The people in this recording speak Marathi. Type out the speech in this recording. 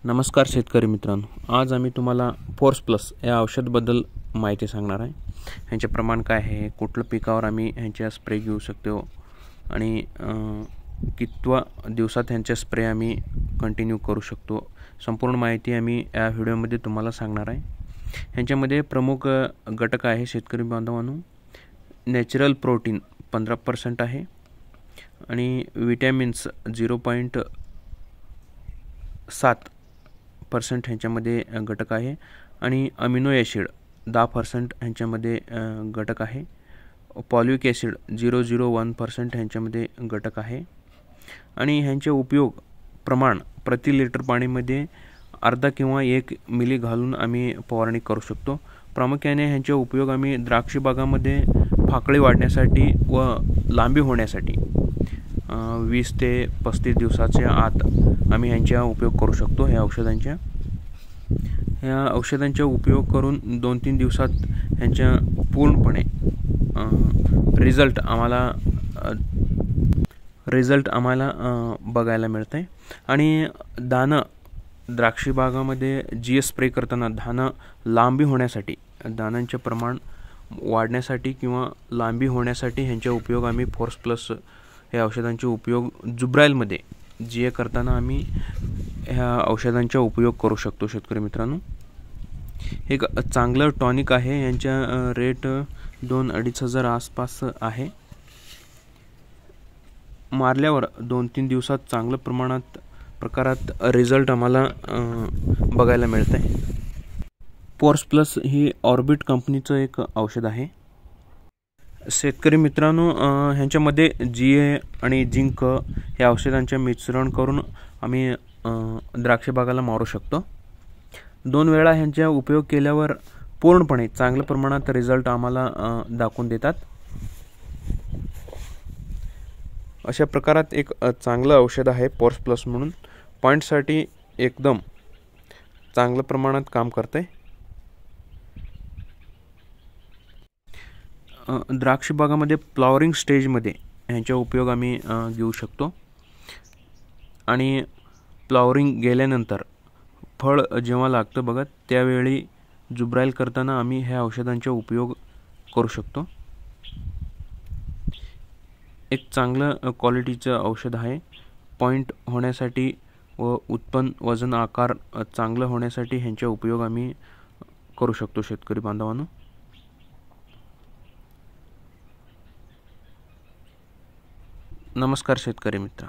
नमस्कार शेतकरी मित्रांनो, आज आम्ही तुम्हाला फोर्स प्लस या औषधाबद्दल माहिती सांगणार आहे। ह्याचे प्रमाण काय आहे, कुठल्या पिकावर आम्ही ह्याचा स्प्रे घेऊ शकतो आणि कितवा दिवसात ह्याचा स्प्रे आम्ही कंटिन्यू करू शकतो, संपूर्ण माहिती आम्ही या व्हिडिओमध्ये तुम्हाला सांगणार आहे। ह्याच्यामध्ये प्रमुख घटक आहे शेतकरी बांधवांनो, नॅचरल प्रोटीन 15% आहे आणि विटॅमिन्स 0.7% ह्याच्यामध्ये घटक आहे आणि अमिनो ॲसिड 10% ह्याच्यामध्ये घटक आहे। पॉलिक ॲसिड 0.01% ह्याच्यामध्ये घटक आहे आणि ह्यांचे उपयोग प्रमाण प्रति लिटर पाणीमध्ये अर्धा किंवा 1 मिली घालून आम्ही फवारणी करू शकतो। प्रामुख्याने ह्यांचे उपयोग आम्ही द्राक्ष बागामध्ये फाकळी वाढण्यासाठी व लांबी होण्यासाठी 20 ते 35 दिवसाच्या आत आम्ही ह्यांचा उपयोग करू शकतो। ह्या औषधांचा उपयोग करून 2-3 दिवसात ह्यांच्या पूर्णपणे रिझल्ट आम्हाला बघायला मिळते आणि दाणं द्राक्षी बागामध्ये स्प्रे करताना दाणं लांबी होण्यासाठी, दाण्यांचे प्रमाण वाढण्यासाठी किंवा लांबी होण्यासाठी ह्यांचा उपयोग आम्ही फोर्स प्लस या औषधांचे उपयोग जुब्राईलमध्ये करताना आम्ही ह्या औषधांचा उपयोग करू शकतो। शेतकरी मित्रांनो, एक चांगलं टॉनिक आहे, यांचा रेट 2-2.5 हजार आसपास आहे। मारल्यावर 2-3 दिवसात चांगल्या प्रकारात रिझल्ट आम्हाला बघायला मिळते। फोर्स प्लस ही ऑर्बिट कंपनीचं एक औषध आहे। शेतकरी मित्रांनो, ह्यांच्यामध्ये आणि झिंक या औषधांचे मिश्रण करून आम्ही द्राक्ष बागाला मारू शकतो। 2 वेळा ह्यांचा उपयोग केल्यावर पूर्णपणे चांगल्या प्रमाणात रिझल्ट आम्हाला दाखवून देतात। अशा प्रकारात एक चांगलं औषध आहे फोर्स प्लस म्हणून, पॉईंटसाठी एकदम चांगल्या प्रमाणात काम करते। द्राक्ष बागामध्ये फ्लॉवरिंग स्टेजमध्ये ह्यांचा उपयोग आम्ही घेऊ शकतो आणि फ्लॉवरिंग गेल्यानंतर फळ जेव्हा लागतं बघा, त्यावेळी जुब्राईल करताना आम्ही ह्या औषधांचा उपयोग करू शकतो। एक चांगलं क्वालिटीचं औषध आहे। पॉईंट होण्यासाठी व उत्पन्न वजन आकार चांगलं होण्यासाठी ह्यांचा उपयोग आम्ही करू शकतो। शेतकरी बांधवांनो, नमस्कार शेतकरी मित्र।